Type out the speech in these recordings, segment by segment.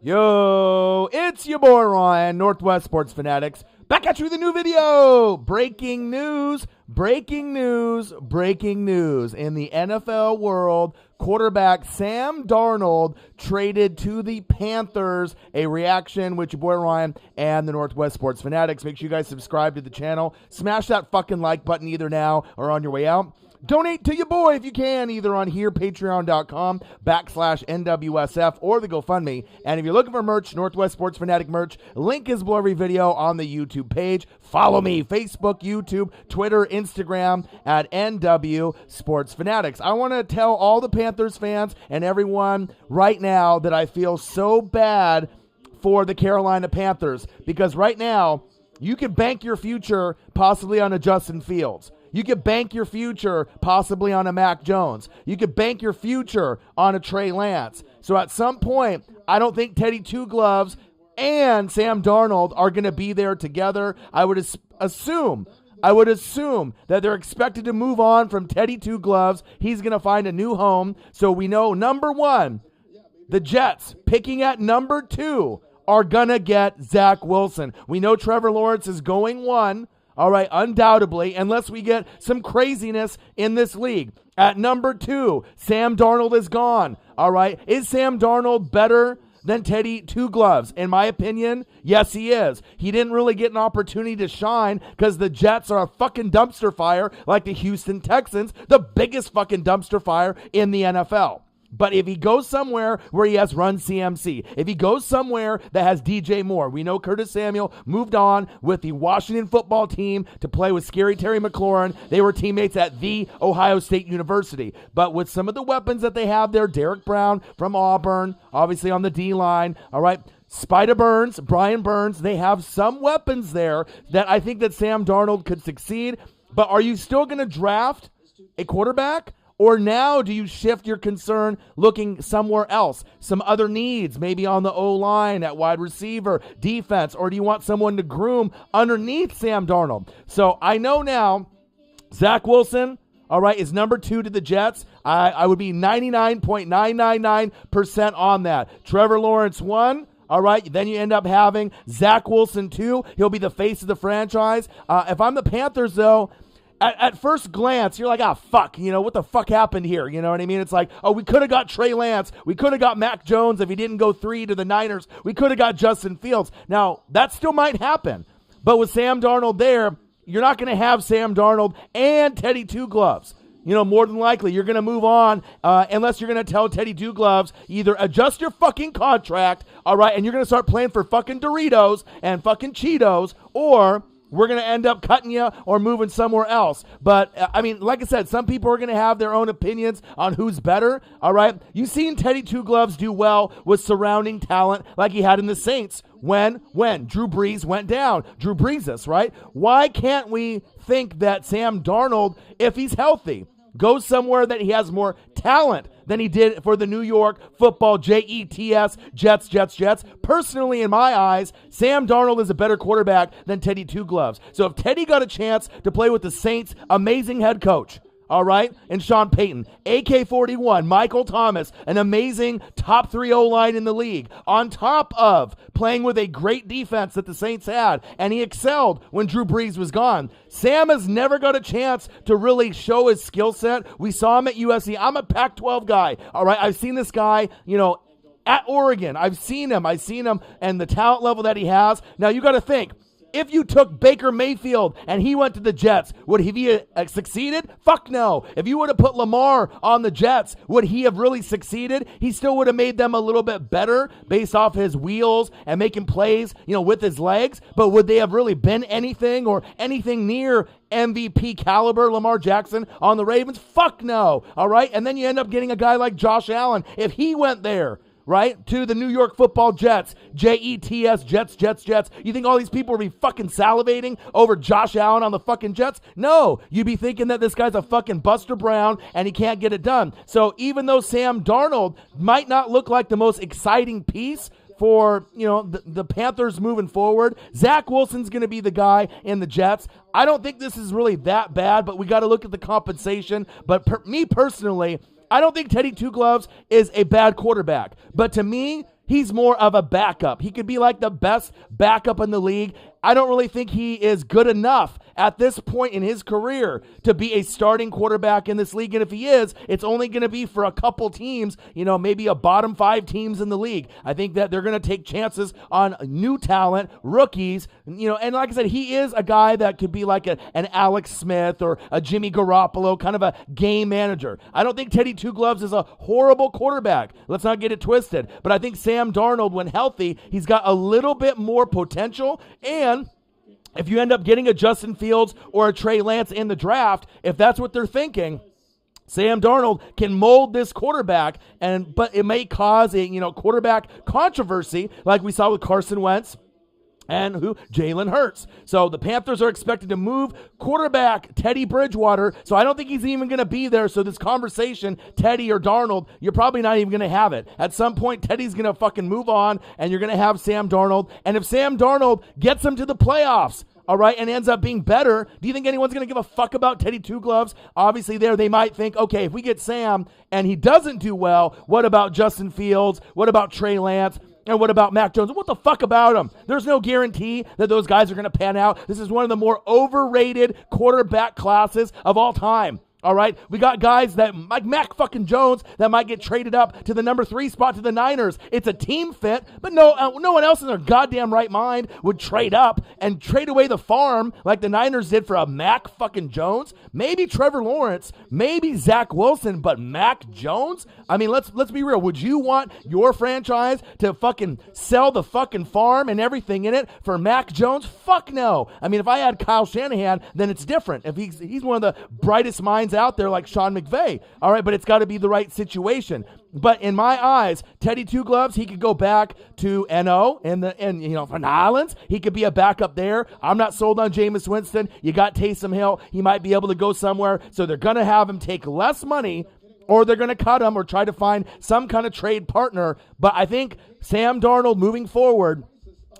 Yo, it's your boy Ryan, Northwest Sports Fanatics. Back at you with a new video. Breaking news. In the NFL world, quarterback Sam Darnold traded to the Panthers. A reaction with your boy Ryan and the Northwest Sports Fanatics. Make sure you guys subscribe to the channel. Smash that fucking like button either now or on your way out. Donate to your boy if you can, either on here, patreon.com/NWSF, or the GoFundMe. And if you're looking for merch, Northwest Sports Fanatic merch, link is below every video on the YouTube page. Follow me, Facebook, YouTube, Twitter, Instagram, at NW Sports Fanatics. I want to tell all the Panthers fans and everyone right now that I feel so bad for the Carolina Panthers, because right now, you could bank your future possibly on a Justin Fields. You could bank your future possibly on a Mac Jones. You could bank your future on a Trey Lance. So at some point, I don't think Teddy Two Gloves and Sam Darnold are going to be there together. I would assume that they're expected to move on from Teddy Two Gloves. He's going to find a new home. So we know, number one, the Jets picking at number 2 are going to get Zach Wilson. We know Trevor Lawrence is going 1. All right, undoubtedly, unless we get some craziness in this league. At number 2, Sam Darnold is gone. All right, is Sam Darnold better than Teddy Two Gloves? In my opinion, yes, he is. He didn't really get an opportunity to shine because the Jets are a fucking dumpster fire like the Houston Texans, the biggest fucking dumpster fire in the NFL. But if he goes somewhere where he has Run CMC, if he goes somewhere that has DJ Moore, we know Curtis Samuel moved on with the Washington football team to play with Scary Terry McLaurin. They were teammates at the Ohio State University. But with some of the weapons that they have there, Derek Brown from Auburn, obviously on the D-line, all right, Spider Burns, Brian Burns, they have some weapons there that I think that Sam Darnold could succeed. But are you still going to draft a quarterback? Or now do you shift your concern looking somewhere else? Some other needs, maybe on the O-line, at wide receiver, defense, or do you want someone to groom underneath Sam Darnold? So I know now Zach Wilson, all right, is number 2 to the Jets. I would be 99.999% on that. Trevor Lawrence 1. All right, then you end up having Zach Wilson 2. He'll be the face of the franchise. If I'm the Panthers, though, At first glance, you're like, fuck, what the fuck happened here? You know what I mean? It's like, we could have got Trey Lance. We could have got Mac Jones if he didn't go 3 to the Niners. We could have got Justin Fields. Now, that still might happen. But with Sam Darnold there, you're not going to have Sam Darnold and Teddy Two Gloves. More than likely, you're going to move on unless you're going to tell Teddy Two Gloves, either adjust your fucking contract, all right, and you're going to start playing for fucking Doritos and fucking Cheetos, or we're going to end up cutting you or moving somewhere else. But, like I said, some people are going to have their own opinions on who's better, all right? You've seen Teddy Two Gloves do well with surrounding talent like he had in the Saints when Drew Brees went down. Drew Brees, right? Why can't we think that Sam Darnold, if he's healthy, goes somewhere that he has more talent than he did for the New York Football Jets? Personally, in my eyes, Sam Darnold is a better quarterback than Teddy Two Gloves. So if Teddy got a chance to play with the Saints' amazing head coach, all right, and Sean Payton, AK-41, Michael Thomas, an amazing top 3 O-line in the league, on top of playing with a great defense that the Saints had, and he excelled when Drew Brees was gone. Sam has never got a chance to really show his skill set. We saw him at USC. I'm a Pac-12 guy, all right? I've seen this guy, at Oregon. I've seen him and the talent level that he has. Now, you got to think, if you took Baker Mayfield and he went to the Jets, would he have succeeded? Fuck no. If you would have put Lamar on the Jets, would he have really succeeded? He still would have made them a little bit better based off his wheels and making plays, with his legs. But would they have really been anything or anything near MVP caliber Lamar Jackson on the Ravens? Fuck no. All right. And then you end up getting a guy like Josh Allen. If he went there, right, to the New York Football Jets, Jets, Jets. You think all these people would be fucking salivating over Josh Allen on the fucking Jets? No, you'd be thinking that this guy's a fucking Buster Brown and he can't get it done. So even though Sam Darnold might not look like the most exciting piece for, the Panthers moving forward, Zach Wilson's going to be the guy in the Jets. I don't think this is really that bad, but we got to look at the compensation. But me personally, I don't think Teddy Two Gloves is a bad quarterback, but to me, he's more of a backup. He could be like the best backup in the league. I don't really think he is good enough at this point in his career to be a starting quarterback in this league. And if he is, it's only going to be for a couple teams, maybe a bottom 5 teams in the league. I think that they're going to take chances on new talent, rookies, and like I said, he is a guy that could be like an Alex Smith or a Jimmy Garoppolo, kind of a game manager. I don't think Teddy Two Gloves is a horrible quarterback. Let's not get it twisted. But I think Sam Darnold, when healthy, he's got a little bit more potential. And if you end up getting a Justin Fields or a Trey Lance in the draft, if that's what they're thinking, Sam Darnold can mold this quarterback, but it may cause a quarterback controversy like we saw with Carson Wentz and Jalen Hurts. So the Panthers are expected to move quarterback Teddy Bridgewater, so I don't think he's even going to be there. So this conversation, Teddy or Darnold, you're probably not even going to have it. At some point, Teddy's going to fucking move on, and you're going to have Sam Darnold. And if Sam Darnold gets him to the playoffs, all right, and ends up being better, do you think anyone's going to give a fuck about Teddy Two Gloves? Obviously they might think, okay, if we get Sam and he doesn't do well, what about Justin Fields? What about Trey Lance? And what about Mac Jones? What the fuck about him? There's no guarantee that those guys are going to pan out. This is one of the more overrated quarterback classes of all time. All right, we got guys that like Mac fucking Jones that might get traded up to the number 3 spot to the Niners. It's a team fit, but no one else in their goddamn right mind would trade up and trade away the farm like the Niners did for a Mac fucking Jones. Maybe Trevor Lawrence, maybe Zach Wilson, but Mac Jones? I mean, let's be real. Would you want your franchise to fucking sell the fucking farm and everything in it for Mac Jones? Fuck no. I mean, if I had Kyle Shanahan, then it's different. If he's one of the brightest minds out there like Sean McVay, all right, but it's got to be the right situation. But in my eyes, Teddy Two Gloves, he could go back to NO and Van Islands. He could be a backup there. I'm not sold on Jameis Winston. You got Taysom Hill. He might be able to go somewhere. So they're going to have him take less money, or they're going to cut him or try to find some kind of trade partner. But I think Sam Darnold moving forward,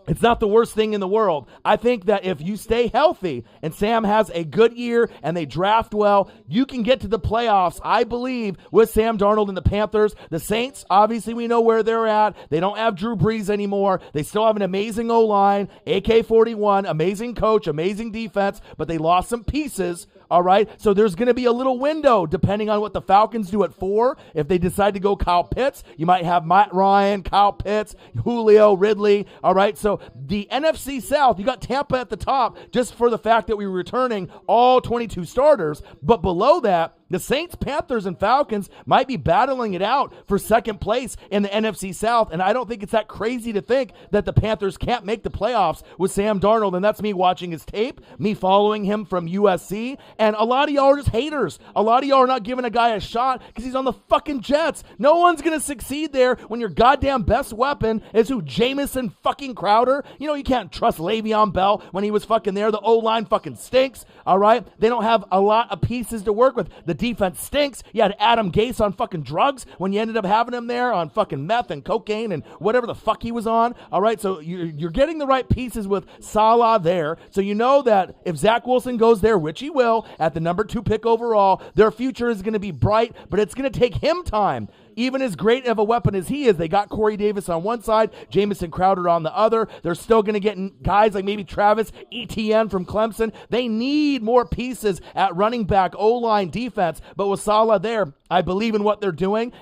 it's not the worst thing in the world. I think that if you stay healthy and Sam has a good year and they draft well, you can get to the playoffs, I believe, with Sam Darnold and the Panthers. The Saints, obviously we know where they're at. They don't have Drew Brees anymore. They still have an amazing O-line, AK-41, amazing coach, amazing defense, but they lost some pieces. All right, so there's going to be a little window depending on what the Falcons do at 4. If they decide to go Kyle Pitts, you might have Matt Ryan, Kyle Pitts, Julio, Ridley. All right, so the NFC South, you got Tampa at the top just for the fact that we were returning all 22 starters. But below that, the Saints, Panthers, and Falcons might be battling it out for second place in the NFC South, and I don't think it's that crazy to think that the Panthers can't make the playoffs with Sam Darnold, and that's me watching his tape, me following him from USC, and a lot of y'all are just haters. A lot of y'all are not giving a guy a shot because he's on the fucking Jets. No one's going to succeed there when your goddamn best weapon is Jamison fucking Crowder. You can't trust Le'Veon Bell when he was fucking there. The O-line fucking stinks, all right? They don't have a lot of pieces to work with. The defense stinks. You had Adam Gase on fucking drugs when you ended up having him there on fucking meth and cocaine and whatever the fuck he was on. All right, so you're getting the right pieces with Salah there. So you know that if Zach Wilson goes there, which he will, at the number 2 pick overall, their future is going to be bright, but it's going to take him time. Even as great of a weapon as he is, they got Corey Davis on one side, Jamison Crowder on the other. They're still going to get guys like maybe Travis Etienne from Clemson. They need more pieces at running back, O-line, defense. But with Salah there, I believe in what they're doing.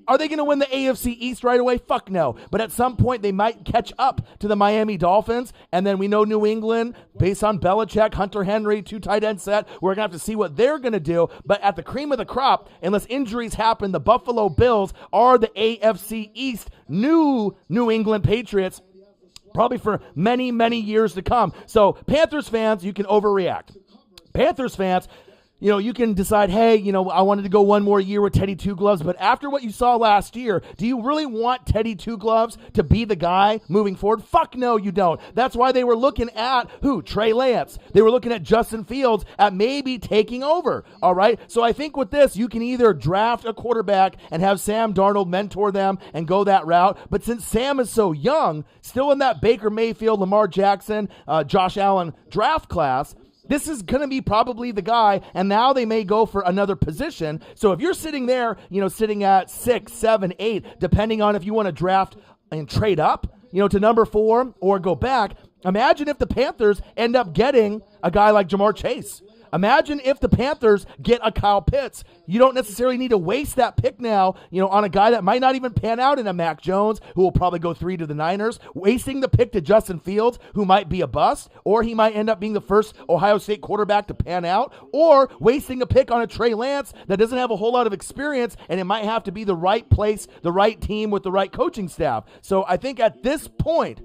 Are they going to win the AFC East right away? Fuck no. But at some point, they might catch up to the Miami Dolphins. And then we know New England, based on Belichick, Hunter Henry, 2 tight end set. We're going to have to see what they're going to do. But at the cream of the crop, unless injuries happen, the Buffalo Bills are the AFC East New England Patriots, probably for many, many years to come. So Panthers fans, you can overreact. Panthers fans, you can decide, hey, I wanted to go one more year with Teddy Two Gloves, but after what you saw last year, do you really want Teddy Two Gloves to be the guy moving forward? Fuck no, you don't. That's why they were looking at Trey Lance. They were looking at Justin Fields at maybe taking over, all right? So I think with this, you can either draft a quarterback and have Sam Darnold mentor them and go that route, but since Sam is so young, still in that Baker Mayfield, Lamar Jackson, Josh Allen draft class, this is going to be probably the guy, and now they may go for another position. So if you're sitting there, sitting at 6, 7, 8, depending on if you want to draft and trade up, to number 4 or go back, imagine if the Panthers end up getting a guy like Jamar Chase. Imagine if the Panthers get a Kyle Pitts. You don't necessarily need to waste that pick now, on a guy that might not even pan out in a Mac Jones, who will probably go 3 to the Niners, wasting the pick to Justin Fields, who might be a bust, or he might end up being the first Ohio State quarterback to pan out, or wasting a pick on a Trey Lance that doesn't have a whole lot of experience, and it might have to be the right place, the right team with the right coaching staff. So I think at this point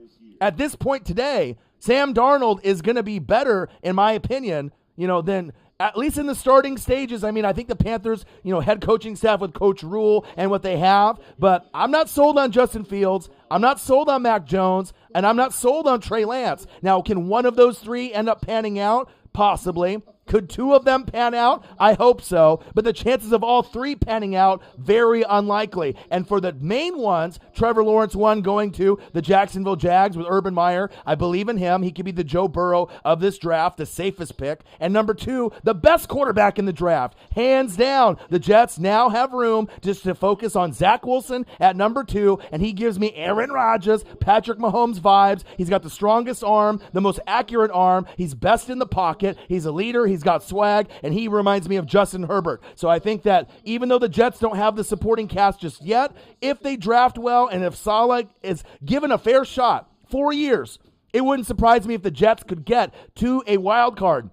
today, Sam Darnold is going to be better, in my opinion, then at least in the starting stages. I mean, I think the Panthers, head coaching staff with Coach Rule and what they have, but I'm not sold on Justin Fields. I'm not sold on Mac Jones, and I'm not sold on Trey Lance. Now, can one of those 3 end up panning out? Possibly. Could 2 of them pan out? I hope so. But the chances of all 3 panning out, very unlikely. And for the main ones, Trevor Lawrence, 1, going to the Jacksonville Jags with Urban Meyer. I believe in him. He could be the Joe Burrow of this draft, the safest pick. And number 2, the best quarterback in the draft. Hands down. The Jets now have room just to focus on Zach Wilson at number 2. And he gives me Aaron Rodgers, Patrick Mahomes vibes. He's got the strongest arm, the most accurate arm. He's best in the pocket. He's a leader. He's got swag, and he reminds me of Justin Herbert. So I think that even though the Jets don't have the supporting cast just yet, if they draft well and if Saleh is given a fair shot, 4 years, it wouldn't surprise me if the Jets could get to a wild card.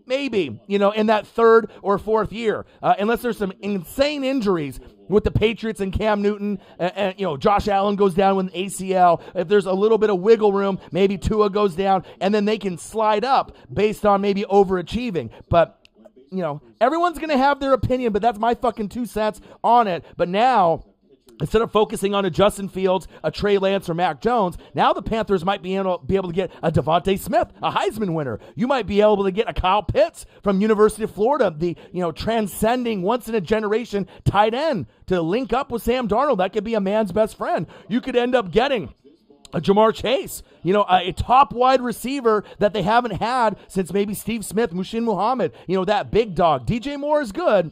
Maybe, in that 3rd or 4th year, unless there's some insane injuries with the Patriots and Cam Newton, and Josh Allen goes down with an ACL. If there's a little bit of wiggle room, maybe Tua goes down, and then they can slide up based on maybe overachieving. But, everyone's going to have their opinion, but that's my fucking 2 cents on it. But now, instead of focusing on a Justin Fields, a Trey Lance, or Mac Jones, now the Panthers might be able to get a Devontae Smith, a Heisman winner. You might be able to get a Kyle Pitts from University of Florida, the transcending once-in-a-generation tight end to link up with Sam Darnold. That could be a man's best friend. You could end up getting a Jamar Chase, a top wide receiver that they haven't had since maybe Steve Smith, Mushin Muhammad, that big dog. DJ Moore is good.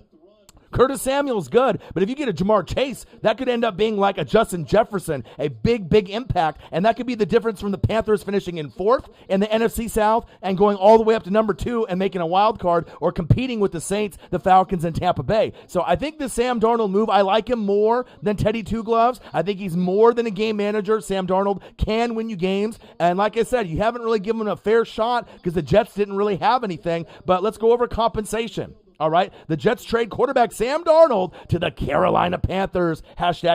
Curtis Samuel's good, but if you get a Jamar Chase, that could end up being like a Justin Jefferson, a big, big impact, and that could be the difference from the Panthers finishing in 4th in the NFC South and going all the way up to number 2 and making a wild card or competing with the Saints, the Falcons, and Tampa Bay. So I think the Sam Darnold move, I like him more than Teddy Two Gloves. I think he's more than a game manager. Sam Darnold can win you games, and like I said, you haven't really given him a fair shot because the Jets didn't really have anything, but let's go over compensation. All right, the Jets trade quarterback Sam Darnold to the Carolina Panthers,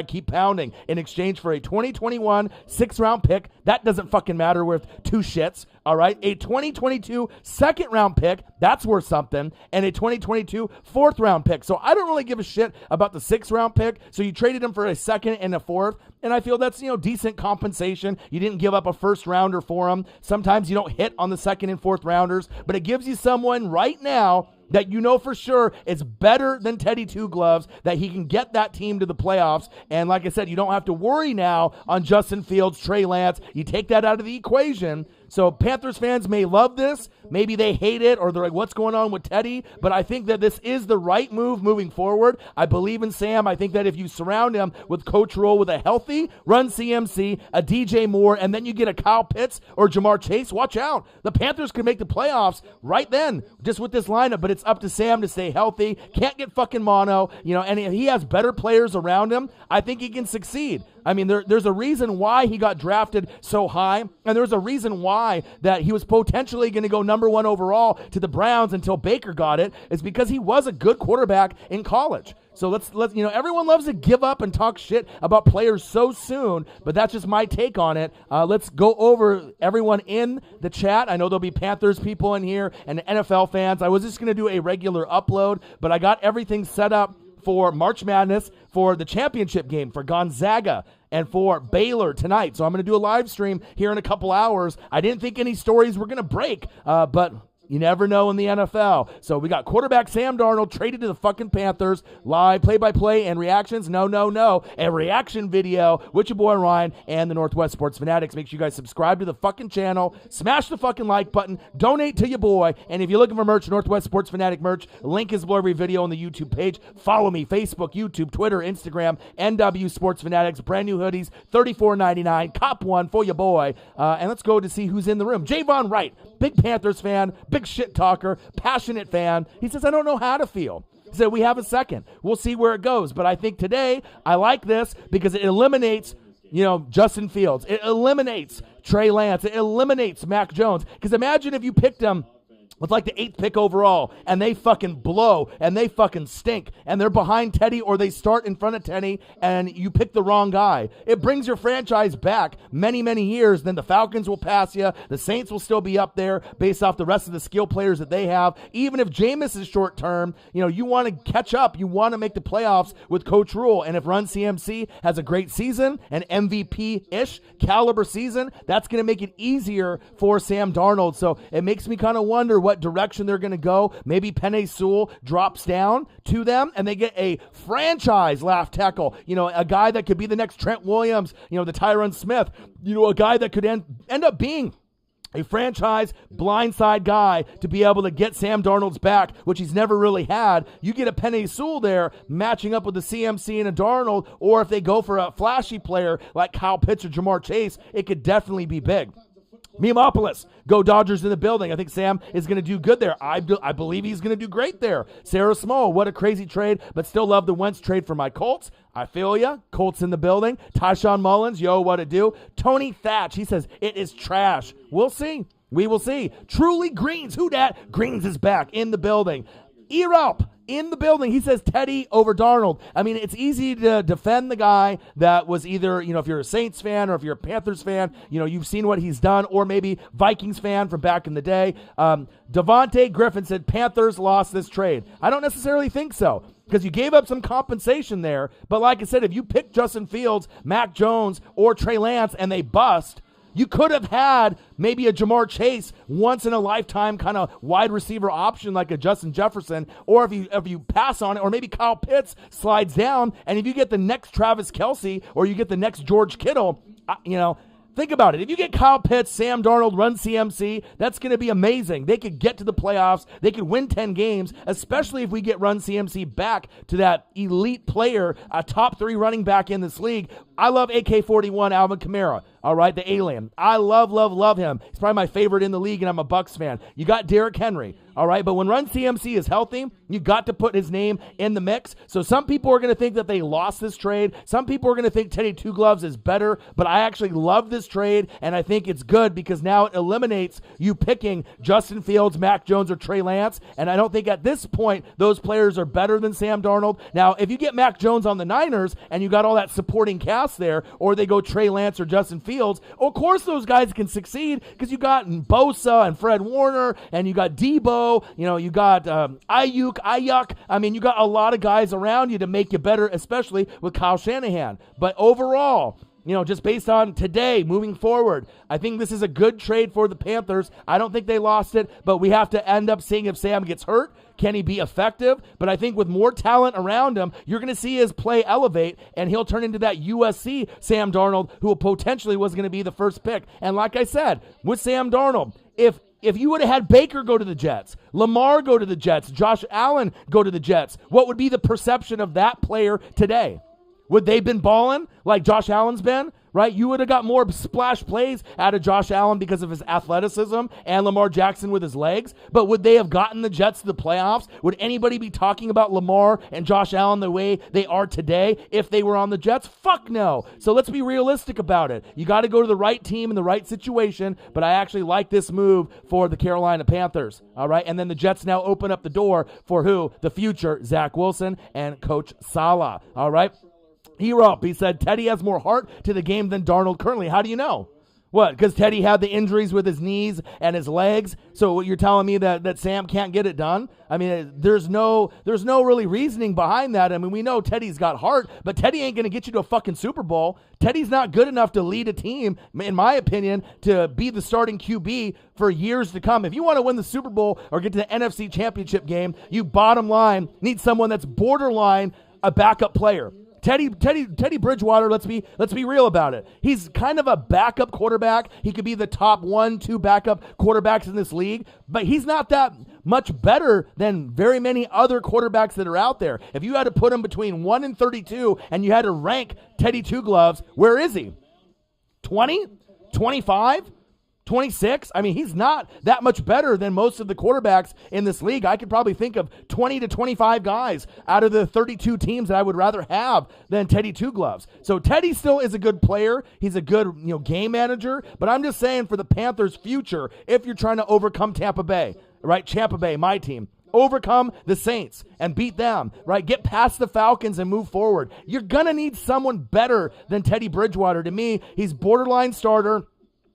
#keep pounding, in exchange for a 2021 6th-round pick. That doesn't fucking matter, worth 2 shits. All right, a 2022 2nd-round pick, that's worth something, and a 2022 4th-round pick. So I don't really give a shit about the 6th-round pick, so you traded him for a 2nd and a 4th, and I feel that's, decent compensation. You didn't give up a 1st-rounder for him. Sometimes you don't hit on the 2nd and 4th rounders, but it gives you someone right now that for sure is better than Teddy Two Gloves, that he can get that team to the playoffs. And like I said, you don't have to worry now on Justin Fields, Trey Lance. You take that out of the equation. So Panthers fans may love this. Maybe they hate it, or they're like, what's going on with Teddy? But I think that this is the right move moving forward. I believe in Sam. I think that if you surround him with Coach Rule with a healthy run CMC, a DJ Moore, and then you get a Kyle Pitts or Jamar Chase, watch out. The Panthers could make the playoffs right then, just with this lineup. But it's up to Sam to stay healthy. Can't get fucking mono, and if he has better players around him, I think he can succeed. I mean, there's a reason why he got drafted so high, and there's a reason why that he was potentially going to go number 1 overall to the Browns until Baker got it. It's because he was a good quarterback in college. So let's everyone loves to give up and talk shit about players so soon, but that's just my take on it. Let's go over everyone in the chat. I know there'll be Panthers people in here and NFL fans. I was just going to do a regular upload, but I got everything set up for March Madness, for the championship game, for Gonzaga, and for Baylor tonight. So I'm going to do a live stream here in a couple hours. I didn't think any stories were going to break, but You never know in the NFL. So we got quarterback Sam Darnold traded to the fucking Panthers. Live play-by-play and reactions. No. A reaction video with your boy Ryan and the Northwest Sports Fanatics. Make sure you guys subscribe to the fucking channel. Smash the fucking like button. Donate to your boy. And if you're looking for merch, Northwest Sports Fanatic merch, link is below every video on the YouTube page. Follow me, Facebook, YouTube, Twitter, Instagram, NW Sports Fanatics. Brand new hoodies, $34.99. Cop one for your boy. And let's go to see who's in the room. Javon Wright, big Panthers fan, big shit talker, passionate fan. He says, I don't know how to feel. He said, we have a second. We'll see where it goes. But I think today, I like this because it eliminates, Justin Fields. It eliminates Trey Lance. It eliminates Mac Jones. Because imagine if you picked him with like the 8th pick overall, and they fucking blow, and they fucking stink, and they're behind Teddy, or they start in front of Teddy, and you pick the wrong guy. It brings your franchise back many, many years. Then the Falcons will pass you. The Saints will still be up there based off the rest of the skill players that they have. Even if Jameis is short term, you want to catch up. You want to make the playoffs with Coach Rule. And if Run CMC has a great season, an MVP-ish caliber season, that's going to make it easier for Sam Darnold. So it makes me kind of wonder what direction they're going to go. Maybe Penei Sewell drops down to them and they get a franchise left tackle, a guy that could be the next Trent Williams, the Tyron Smith, a guy that could end up being a franchise blindside guy to be able to get Sam Darnold's back, which he's never really had. You get a Penei Sewell there matching up with the CMC and a Darnold, or if they go for a flashy player like Kyle Pitts or Jamar Chase, it could definitely be big. Memopolis, go Dodgers in the building. I think Sam is going to do good there. I believe he's going to do great there. Sarah Small, what a crazy trade, but still love the Wentz trade for my Colts. I feel ya. Colts in the building. Tyshawn Mullins, yo, what it do? Tony Thatch, he says, it is trash. We'll see. We will see. Truly Greens, who dat? Greens is back in the building. Erop in the building. He says Teddy over Darnold. I mean, it's easy to defend the guy that was either, if you're a Saints fan or if you're a Panthers fan, you've seen what he's done, or maybe Vikings fan from back in the day. Devontae Griffin said Panthers lost this trade. I don't necessarily think so, because you gave up some compensation there. But like I said, if you pick Justin Fields, Mac Jones, or Trey Lance and they bust, you could have had maybe a Jamar Chase once-in-a-lifetime kind of wide receiver option like a Justin Jefferson, or if you pass on it, or maybe Kyle Pitts slides down, and if you get the next Travis Kelce or you get the next George Kittle, think about it. If you get Kyle Pitts, Sam Darnold, Run CMC, that's going to be amazing. They could get to the playoffs. They could win 10 games, especially if we get Run CMC back to that elite player, a top 3 running back in this league. I love AK-41 Alvin Kamara, all right, the alien. I love him. He's probably my favorite in the league, and I'm a Bucs fan. You got Derrick Henry, all right, but when Run CMC is healthy, you got to put his name in the mix. So some people are going to think that they lost this trade. Some people are going to think Teddy Two Gloves is better, but I actually love this trade, and I think it's good because now it eliminates you picking Justin Fields, Mac Jones, or Trey Lance, and I don't think at this point those players are better than Sam Darnold. Now, if you get Mac Jones on the Niners and you got all that supporting cast there, or they go Trey Lance or Justin Fields, of course those guys can succeed because you got Bosa and Fred Warner, and you got Debo, you got Ayuk. I mean, you got a lot of guys around you to make you better, especially with Kyle Shanahan. But overall, just based on today, moving forward, I think this is a good trade for the Panthers. I don't think they lost it, but we have to end up seeing if Sam gets hurt. Can he be effective? But I think with more talent around him, you're going to see his play elevate, and he'll turn into that USC Sam Darnold who potentially was going to be the first pick. And like I said, with Sam Darnold, if you would have had Baker go to the Jets, Lamar go to the Jets, Josh Allen go to the Jets, what would be the perception of that player today? Would they been balling like Josh Allen's been? Right? You would have got more splash plays out of Josh Allen because of his athleticism and Lamar Jackson with his legs. But would they have gotten the Jets to the playoffs? Would anybody be talking about Lamar and Josh Allen the way they are today if they were on the Jets? Fuck no. So let's be realistic about it. You got to go to the right team in the right situation, but I actually like this move for the Carolina Panthers. All right? And then the Jets now open up the door for who? The future Zach Wilson and Coach Saleh. All right? He said, Teddy has more heart to the game than Darnold currently. How do you know? What, because Teddy had the injuries with his knees and his legs? So you're telling me that Sam can't get it done? I mean, there's no really reasoning behind that. I mean, we know Teddy's got heart, but Teddy ain't going to get you to a fucking Super Bowl. Teddy's not good enough to lead a team, in my opinion, to be the starting QB for years to come. If you want to win the Super Bowl or get to the NFC Championship game, you bottom line need someone that's borderline a backup player. Teddy Bridgewater, let's be real about it. He's kind of a backup quarterback. He could be the top 1-2 backup quarterbacks in this league, but he's not that much better than very many other quarterbacks that are out there. If you had to put him between 1 and 32 and you had to rank Teddy Two Gloves, where is he? 20? 25? 26? I mean, he's not that much better than most of the quarterbacks in this league. I could probably think of 20 to 25 guys out of the 32 teams that I would rather have than Teddy Two Gloves. So Teddy still is a good player. He's a good, game manager. But I'm just saying for the Panthers' future, if you're trying to overcome Tampa Bay, right? Tampa Bay, my team. Overcome the Saints and beat them, right? Get past the Falcons and move forward. You're going to need someone better than Teddy Bridgewater. To me, he's borderline starter.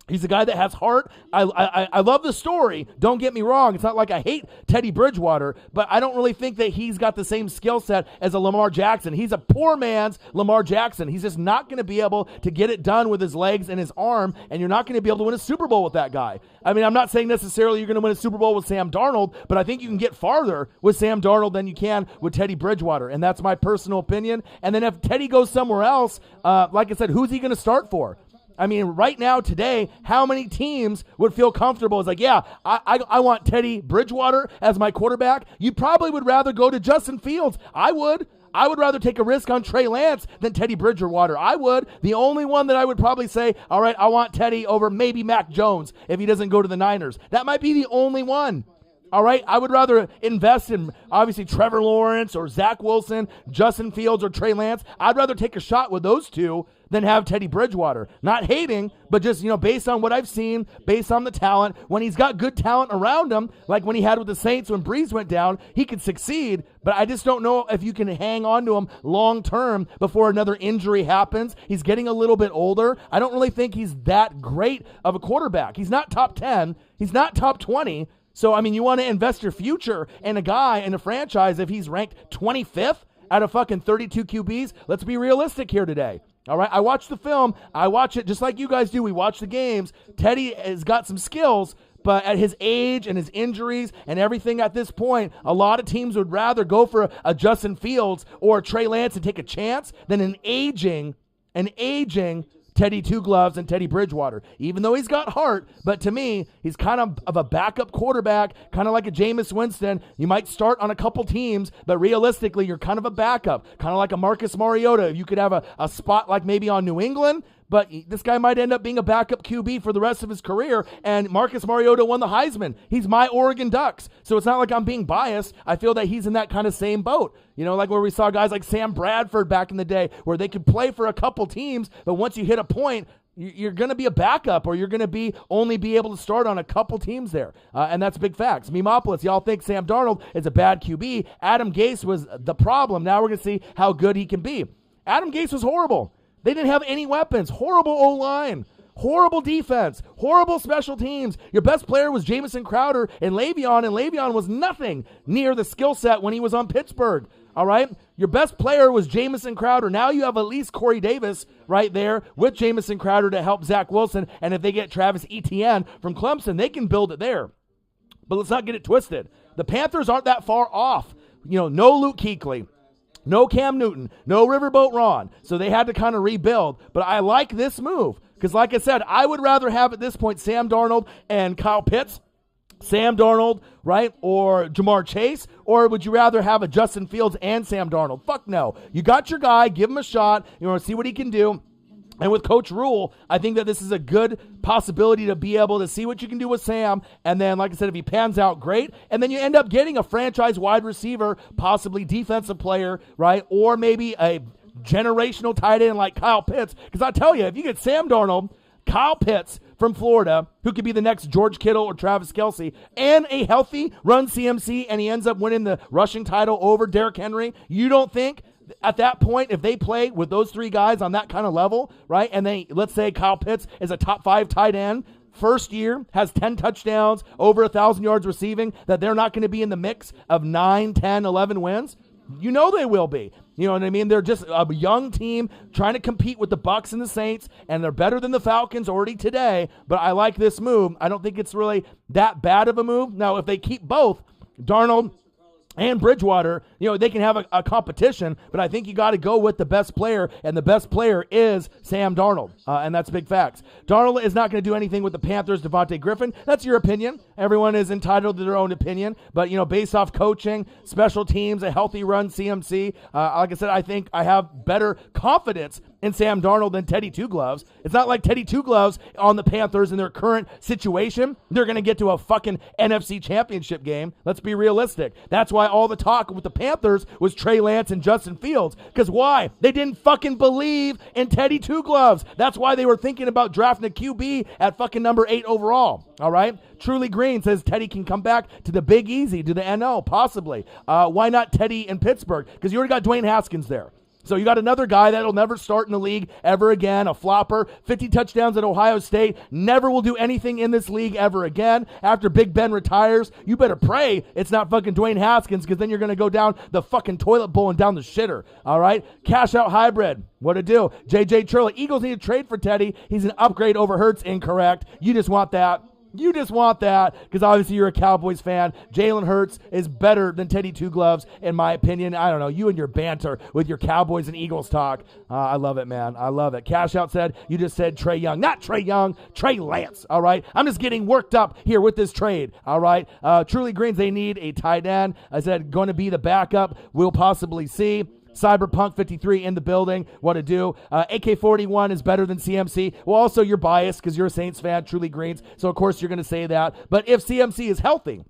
He's a guy that has heart. I love the story. Don't get me wrong. It's not like I hate Teddy Bridgewater, but I don't really think that he's got the same skill set as a Lamar Jackson. He's a poor man's Lamar Jackson. He's just not going to be able to get it done with his legs and his arm, and you're not going to be able to win a Super Bowl with that guy. I mean, I'm not saying necessarily you're going to win a Super Bowl with Sam Darnold, but I think you can get farther with Sam Darnold than you can with Teddy Bridgewater, and that's my personal opinion. And then if Teddy goes somewhere else, like I said, who's he going to start for? I mean, right now, today, how many teams would feel comfortable? It's like, yeah, I want Teddy Bridgewater as my quarterback. You probably would rather go to Justin Fields. I would. I would rather take a risk on Trey Lance than Teddy Bridgewater. I would. The only one that I would probably say, all right, I want Teddy over maybe Mac Jones if he doesn't go to the Niners. That might be the only one. All right, I would rather invest in, obviously, Trevor Lawrence or Zach Wilson, Justin Fields or Trey Lance. I'd rather take a shot with those two than have Teddy Bridgewater. Not hating, but just, based on what I've seen, based on the talent, when he's got good talent around him, like when he had with the Saints when Breeze went down, he could succeed, but I just don't know if you can hang on to him long term before another injury happens. He's getting a little bit older. I don't really think he's that great of a quarterback. He's not top 10. He's not top 20. So, I mean, you want to invest your future in a guy, in a franchise, if he's ranked 25th out of fucking 32 QBs? Let's be realistic here today. All right, I watch the film. I watch it just like you guys do. We watch the games. Teddy has got some skills, but at his age and his injuries and everything at this point, a lot of teams would rather go for a Justin Fields or a Trey Lance and take a chance than an aging Teddy Two Gloves and Teddy Bridgewater, even though he's got heart. But to me, he's kind of a backup quarterback, kind of like a Jameis Winston. You might start on a couple teams, but realistically, you're kind of a backup, kind of like a Marcus Mariota. You could have a spot like maybe on New England, but this guy might end up being a backup QB for the rest of his career, and Marcus Mariota won the Heisman. He's my Oregon Ducks, so it's not like I'm being biased. I feel that he's in that kind of same boat. Like where we saw guys like Sam Bradford back in the day, where they could play for a couple teams, but once you hit a point, you're going to be a backup, or you're going to only be able to start on a couple teams there, and that's big facts. Memopolis, y'all think Sam Darnold is a bad QB. Adam Gase was the problem. Now we're going to see how good he can be. Adam Gase was horrible. They didn't have any weapons. Horrible O-line. Horrible defense. Horrible special teams. Your best player was Jamison Crowder and Le'Veon was nothing near the skill set when he was on Pittsburgh. All right? Your best player was Jamison Crowder. Now you have at least Corey Davis right there with Jamison Crowder to help Zach Wilson, and if they get Travis Etienne from Clemson, they can build it there. But let's not get it twisted. The Panthers aren't that far off. No Luke Kuechly. No Cam Newton, no Riverboat Ron. So they had to kind of rebuild. But I like this move because, like I said, I would rather have at this point Sam Darnold and Kyle Pitts. Sam Darnold, right, or Jamar Chase, or would you rather have a Justin Fields and Sam Darnold? Fuck no. You got your guy. Give him a shot. You want to see what he can do. And with Coach Rule, I think that this is a good possibility to be able to see what you can do with Sam. And then, like I said, if he pans out, great. And then you end up getting a franchise wide receiver, possibly defensive player, right? Or maybe a generational tight end like Kyle Pitts. Because I tell you, if you get Sam Darnold, Kyle Pitts from Florida, who could be the next George Kittle or Travis Kelce, and a healthy Run CMC, and he ends up winning the rushing title over Derrick Henry, you don't think At that point, if they play with those three guys on that kind of level, right, and let's say Kyle Pitts is a top 5 tight end, first year, has 10 touchdowns, over 1,000 yards receiving, that they're not going to be in the mix of 9, 10, 11 wins? You know they will be. You know what I mean? They're just a young team trying to compete with the Bucs and the Saints, and they're better than the Falcons already today, but I like this move. I don't think it's really that bad of a move. Now, if they keep both, Darnold and Bridgewater, they can have a competition, but I think you got to go with the best player, and the best player is Sam Darnold, and that's big facts. Darnold is not going to do anything with the Panthers, Devontae Griffin. That's your opinion. Everyone is entitled to their own opinion, but, based off coaching, special teams, a healthy run, CMC, like I said, I think I have better confidence in Sam Darnold than Teddy Two Gloves. It's not like Teddy Two Gloves on the Panthers in their current situation. They're going to get to a fucking NFC championship game. Let's be realistic. That's why all the talk with the Panthers was Trey Lance and Justin Fields. Because why? They didn't fucking believe in Teddy Two Gloves. That's why they were thinking about drafting a QB at fucking number 8 overall. All right? Truly Green says Teddy can come back to the Big Easy, to the NO, possibly. Why not Teddy in Pittsburgh? Because you already got Dwayne Haskins there. So you got another guy that'll never start in the league ever again, a flopper, 50 touchdowns at Ohio State, never will do anything in this league ever again. After Big Ben retires, you better pray it's not fucking Dwayne Haskins, because then you're going to go down the fucking toilet bowl and down the shitter, all right? Cash out hybrid, what to do? JJ Turley, Eagles need to trade for Teddy. He's an upgrade over Hurts, incorrect. You just want that. You just want that because obviously you're a Cowboys fan. Jalen Hurts is better than Teddy Two Gloves, in my opinion. I don't know. You and your banter with your Cowboys and Eagles talk. I love it, man. I love it. Cash Out said, you just said Trey Young. Not Trey Young, Trey Lance, all right? I'm just getting worked up here with this trade, all right? Truly Greens, they need a tight end. I said going to be the backup. We'll possibly see. Cyberpunk 53 in the building. What to do? AK-41 is better than CMC. Well, also you're biased because you're a Saints fan, Truly Greens. So, of course, you're going to say that. But if CMC is healthy,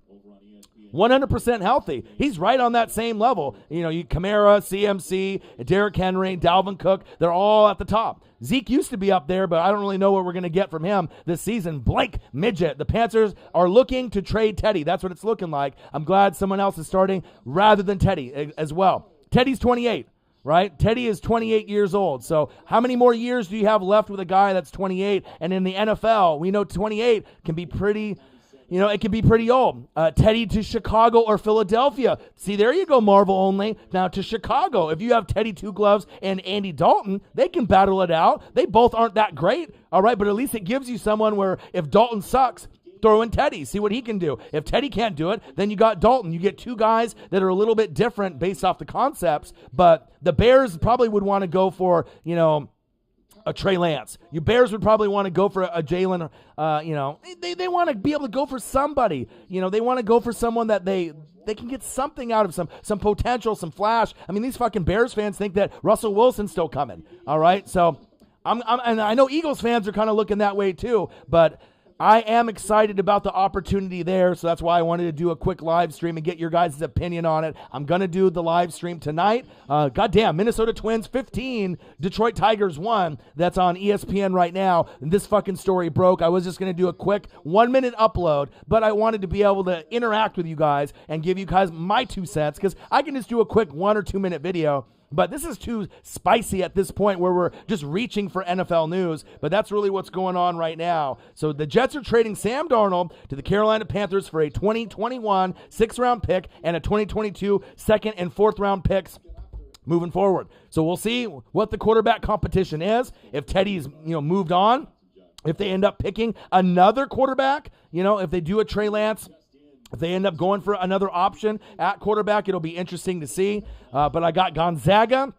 100% healthy, he's right on that same level. You Kamara, CMC, Derrick Henry, Dalvin Cook, they're all at the top. Zeke used to be up there, but I don't really know what we're going to get from him this season. Blank midget. The Panthers are looking to trade Teddy. That's what it's looking like. I'm glad someone else is starting rather than Teddy as well. Teddy's 28, right? Teddy is 28 years old. So how many more years do you have left with a guy that's 28? And in the NFL, we know 28 can be pretty, it can be pretty old. Teddy to Chicago or Philadelphia. See, there you go, Marvel only. Now to Chicago. If you have Teddy Two Gloves and Andy Dalton, they can battle it out. They both aren't that great, all right? But at least it gives you someone where if Dalton sucks, throw in Teddy, see what he can do. If Teddy can't do it, then you got Dalton. You get two guys that are a little bit different based off the concepts, but the Bears probably would want to go for, a Trey Lance. You Bears would probably want to go for a Jalen, they want to be able to go for somebody. They want to go for someone that they can get something out of, some potential, some flash. I mean, these fucking Bears fans think that Russell Wilson's still coming, all right? So and I know Eagles fans are kind of looking that way too, but I am excited about the opportunity there, so that's why I wanted to do a quick live stream and get your guys' opinion on it. I'm going to do the live stream tonight. Goddamn, Minnesota Twins 15, Detroit Tigers 1. That's on ESPN right now. And this fucking story broke. I was just going to do a quick 1-minute upload, but I wanted to be able to interact with you guys and give you guys my 2 cents because I can just do a quick 1 or 2 minute video. But this is too spicy at this point where we're just reaching for NFL news. But that's really what's going on right now. So the Jets are trading Sam Darnold to the Carolina Panthers for a 2021 6th-round pick and a 2022 2nd and 4th-round picks moving forward. So we'll see what the quarterback competition is. If Teddy's moved on, if they end up picking another quarterback, if they do a Trey Lance, if they end up going for another option at quarterback, it'll be interesting to see. But I got Gonzaga,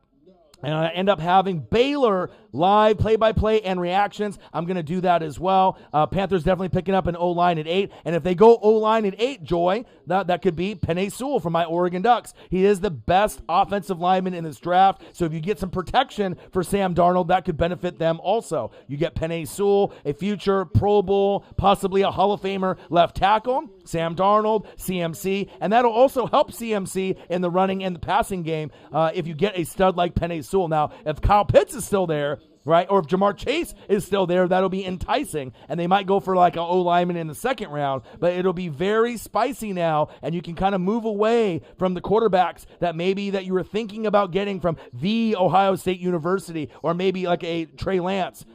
and I end up having Baylor live play-by-play and reactions. I'm going to do that as well. Panthers definitely picking up an O-line at 8. And if they go O-line at 8, Joy, that could be Penei Sewell from my Oregon Ducks. He is the best offensive lineman in this draft. So if you get some protection for Sam Darnold, that could benefit them also. You get Penei Sewell, a future Pro Bowl, possibly a Hall of Famer left tackle, Sam Darnold, CMC, and that'll also help CMC in the running and the passing game if you get a stud like Penei Sewell. Now, if Kyle Pitts is still there, right? Or if Jamar Chase is still there, that'll be enticing, and they might go for like an O-lineman in the second round, but it'll be very spicy now, and you can kind of move away from the quarterbacks that maybe that you were thinking about getting from the Ohio State University, or maybe like a Trey Lance,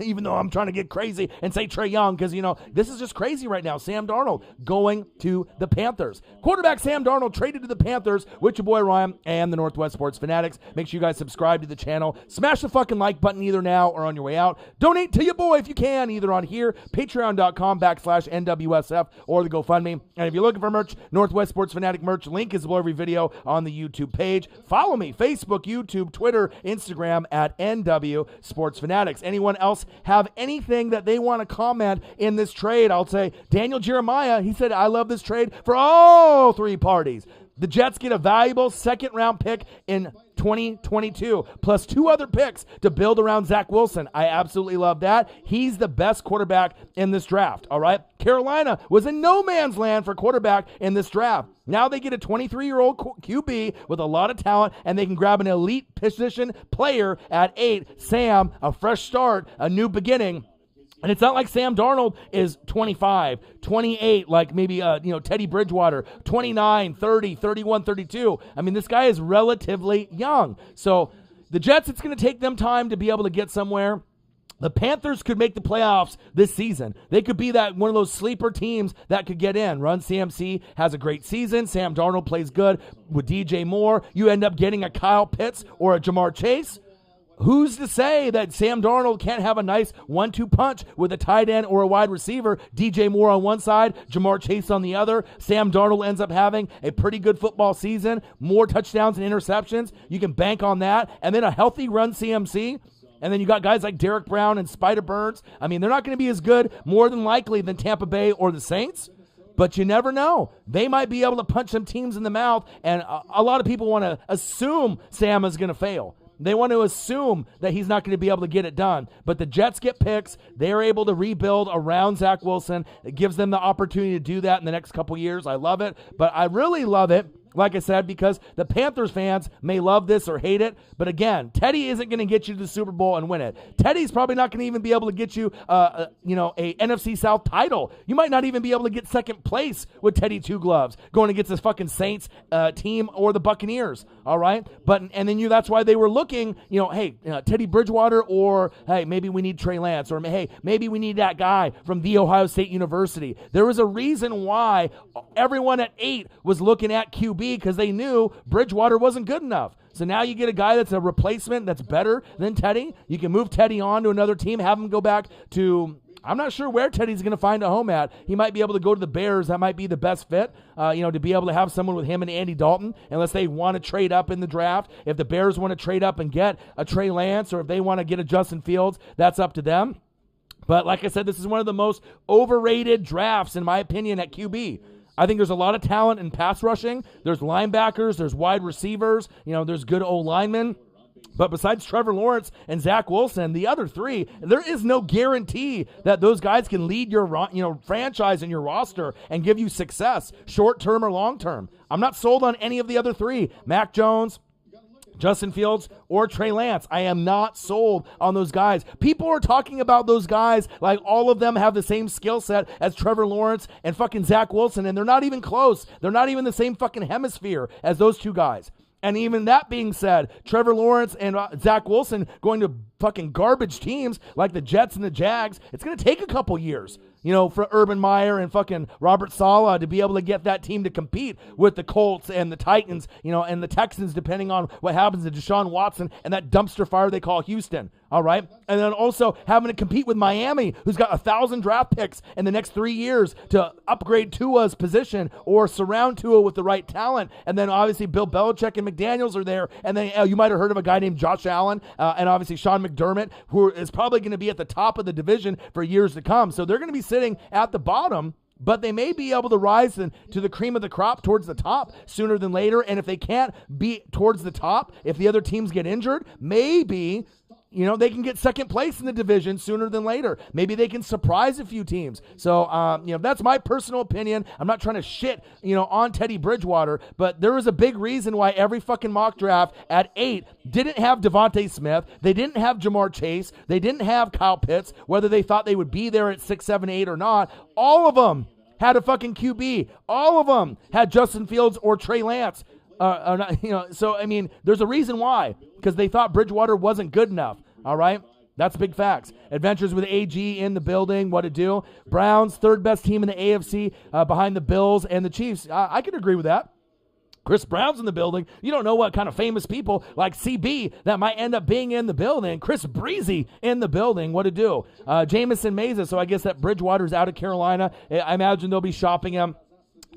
even though I'm trying to get crazy and say Trey Young, because, this is just crazy right now. Sam Darnold going to the Panthers. Quarterback Sam Darnold traded to the Panthers with your boy Ryan and the Northwest Sports Fanatics. Make sure you guys subscribe to the channel. Smash the fucking like button either now or on your way out. Donate to your boy if you can, either on here, patreon.com/NWSF, or the GoFundMe. And if you're looking for merch, Northwest Sports Fanatic merch, link is below every video on the YouTube page. Follow me, Facebook, YouTube, Twitter, Instagram at NW Sports Fanatics. Anyone else have anything that they want to comment in this trade? I'll say Daniel Jeremiah, he said, I love this trade for all three parties. The Jets get a valuable second-round pick in 2022, plus 2 other picks to build around Zach Wilson. I absolutely love that. He's the best quarterback in this draft, all right? Carolina was in no man's land for quarterback in this draft. Now they get a 23-year-old QB with a lot of talent, and they can grab an elite position player at 8. Sam, a fresh start, a new beginning. And it's not like Sam Darnold is 25, 28, like maybe, Teddy Bridgewater, 29, 30, 31, 32. I mean, this guy is relatively young. So the Jets, it's going to take them time to be able to get somewhere. The Panthers could make the playoffs this season. They could be that one of those sleeper teams that could get in. Run CMC has a great season. Sam Darnold plays good with DJ Moore. You end up getting a Kyle Pitts or a Jamar Chase. Who's to say that Sam Darnold can't have a nice 1-2 punch with a tight end or a wide receiver? DJ Moore on one side, Jamar Chase on the other. Sam Darnold ends up having a pretty good football season, more touchdowns and interceptions. You can bank on that. And then a healthy run CMC. And then you got guys like Derek Brown and Spider Burns. I mean, they're not going to be as good, more than likely, than Tampa Bay or the Saints. But you never know. They might be able to punch some teams in the mouth. And a lot of people want to assume Sam is going to fail. They want to assume that he's not going to be able to get it done. But the Jets get picks. They're able to rebuild around Zach Wilson. It gives them the opportunity to do that in the next couple years. I love it. But I really love it, like I said, because the Panthers fans may love this or hate it. But again, Teddy isn't going to get you to the Super Bowl and win it. Teddy's probably not going to even be able to get you, a NFC South title. You might not even be able to get second place with Teddy Two Gloves going against this fucking Saints team or the Buccaneers. All right, that's why they were looking. Teddy Bridgewater, or hey, maybe we need Trey Lance, or hey, maybe we need that guy from the Ohio State University. There was a reason why everyone at 8 was looking at QB, because they knew Bridgewater wasn't good enough. So now you get a guy that's a replacement that's better than Teddy. You can move Teddy on to another team, have him go back to, I'm not sure where Teddy's going to find a home at. He might be able to go to the Bears. That might be the best fit, to be able to have someone with him and Andy Dalton, unless they want to trade up in the draft. If the Bears want to trade up and get a Trey Lance, or if they want to get a Justin Fields, that's up to them. But like I said, this is one of the most overrated drafts, in my opinion, at QB. I think there's a lot of talent in pass rushing. There's linebackers. There's wide receivers. There's good O-linemen. But besides Trevor Lawrence and Zach Wilson, the other 3, there is no guarantee that those guys can lead your franchise and your roster and give you success, short-term or long-term. I'm not sold on any of the other 3. Mac Jones, Justin Fields, or Trey Lance. I am not sold on those guys. People are talking about those guys like all of them have the same skill set as Trevor Lawrence and fucking Zach Wilson, and they're not even close. They're not even the same fucking hemisphere as those 2 guys. And even that being said, Trevor Lawrence and Zach Wilson going to fucking garbage teams like the Jets and the Jags, it's going to take a couple years. For Urban Meyer and fucking Robert Saleh to be able to get that team to compete with the Colts and the Titans, and the Texans, depending on what happens to Deshaun Watson and that dumpster fire they call Houston. All right. And then also having to compete with Miami, who's got 1,000 draft picks in the next 3 years to upgrade Tua's position or surround Tua with the right talent. And then obviously Bill Belichick and McDaniels are there. And then you might have heard of a guy named Josh Allen and obviously Sean McDermott, who is probably going to be at the top of the division for years to come. So they're going to be sitting at the bottom, but they may be able to rise to the cream of the crop towards the top sooner than later. And if they can't be towards the top, if the other teams get injured, maybe they can get second place in the division sooner than later. Maybe they can surprise a few teams. So, that's my personal opinion. I'm not trying to shit, on Teddy Bridgewater, but there is a big reason why every fucking mock draft at 8 didn't have Devontae Smith. They didn't have Jamar Chase. They didn't have Kyle Pitts, whether they thought they would be there at 6, 7, 8 or not. All of them had a fucking QB. All of them had Justin Fields or Trey Lance. So, I mean, there's a reason why, because they thought Bridgewater wasn't good enough, all right? That's big facts. Adventures with AG in the building, what to do. Browns, third best team in the AFC behind the Bills and the Chiefs. I can agree with that. Chris Brown's in the building. You don't know what kind of famous people like CB that might end up being in the building. Chris Breezy in the building. What to do? Jamison Meza. So I guess that Bridgewater's out of Carolina. I imagine they'll be shopping him.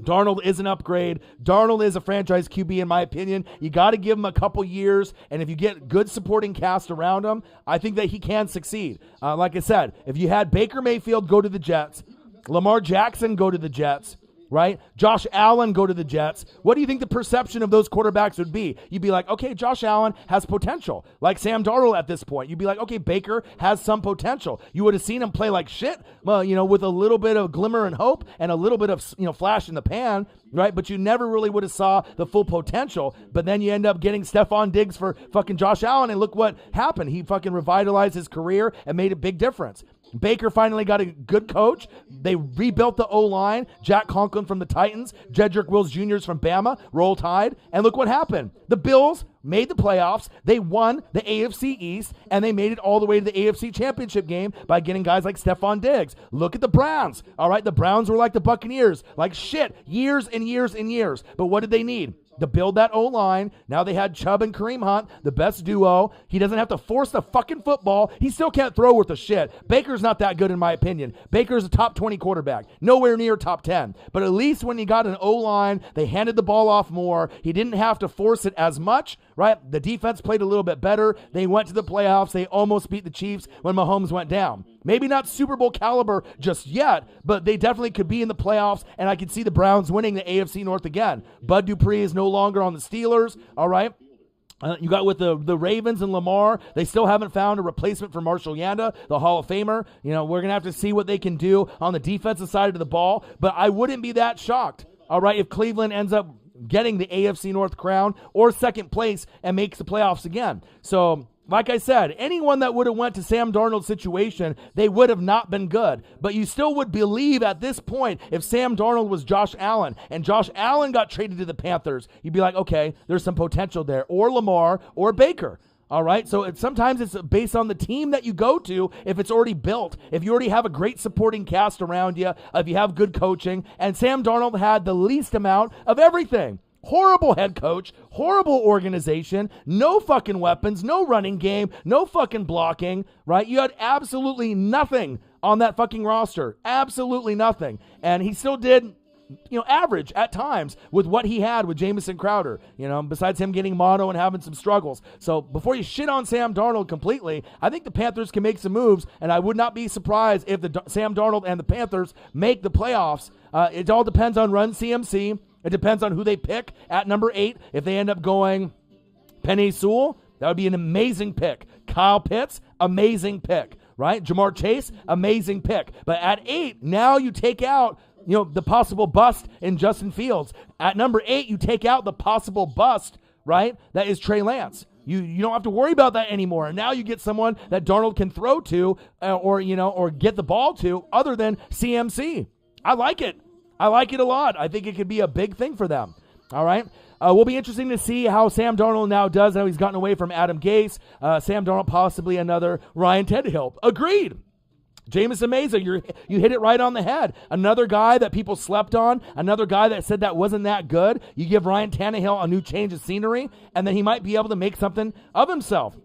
Darnold is an upgrade. Darnold is a franchise QB, in my opinion. You got to give him a couple years, and if you get good supporting cast around him, I think that he can succeed. Like I said, if you had Baker Mayfield go to the Jets, Lamar Jackson go to the Jets, right? Josh Allen go to the Jets. What do you think the perception of those quarterbacks would be? You'd be like, okay, Josh Allen has potential. Like Sam Darnold at this point. You'd be like, okay, Baker has some potential. You would have seen him play like shit, with a little bit of glimmer and hope and a little bit of, flash in the pan, right? But you never really would have saw the full potential. But then you end up getting Stephon Diggs for fucking Josh Allen, and look what happened. He fucking revitalized his career and made a big difference. Baker finally got a good coach. They rebuilt the O-line. Jack Conklin from the Titans. Jedrick Wills Jr. from Bama. Roll Tide. And look what happened. The Bills made the playoffs. They won the AFC East, and they made it all the way to the AFC Championship game by getting guys like Stephon Diggs. Look at the Browns. All right, the Browns were like the Buccaneers. Like shit, years and years and years. But what did they need? To build that O-line. Now they had Chubb and Kareem Hunt, the best duo. He doesn't have to force the fucking football. He still can't throw worth a shit. Baker's not that good in my opinion. Baker's a top 20 quarterback. Nowhere near top 10. But at least when he got an O-line, they handed the ball off more. He didn't have to force it as much, right? The defense played a little bit better. They went to the playoffs. They almost beat the Chiefs when Mahomes went down. Maybe not Super Bowl caliber just yet, but they definitely could be in the playoffs, and I could see the Browns winning the AFC North again. Bud Dupree is no longer on the Steelers, all right? You got with the Ravens and Lamar. They still haven't found a replacement for Marshall Yanda, the Hall of Famer. We're going to have to see what they can do on the defensive side of the ball, but I wouldn't be that shocked, all right, if Cleveland ends up getting the AFC North crown or second place and makes the playoffs again. So, like I said, anyone that would have went to Sam Darnold's situation, they would have not been good. But you still would believe at this point, if Sam Darnold was Josh Allen and Josh Allen got traded to the Panthers, you'd be like, okay, there's some potential there. Or Lamar or Baker. All right, so sometimes it's based on the team that you go to if it's already built, if you already have a great supporting cast around you, if you have good coaching. And Sam Darnold had the least amount of everything. Horrible head coach, horrible organization, no fucking weapons, no running game, no fucking blocking, right? You had absolutely nothing on that fucking roster. Absolutely nothing. And he still did, average at times with what he had with Jamison Crowder, besides him getting mono and having some struggles. So before you shit on Sam Darnold completely, I think the Panthers can make some moves, and I would not be surprised if Sam Darnold and the Panthers make the playoffs. It all depends on Run CMC. It depends on who they pick at number 8. If they end up going Penei Sewell, that would be an amazing pick. Kyle Pitts, amazing pick, right? Jamar Chase, amazing pick. But at 8, now you take out, the possible bust in Justin Fields. At number 8, you take out the possible bust, right? That is Trey Lance. You don't have to worry about that anymore. And now you get someone that Darnold can throw to or get the ball to other than CMC. I like it. I like it a lot. I think it could be a big thing for them. All right. Will be interesting to see how Sam Darnold now does. How he's gotten away from Adam Gase. Sam Darnold, possibly another Ryan Tannehill. Agreed. Jamison Meza, you hit it right on the head. Another guy that people slept on. Another guy that said that wasn't that good. You give Ryan Tannehill a new change of scenery, and then he might be able to make something of himself.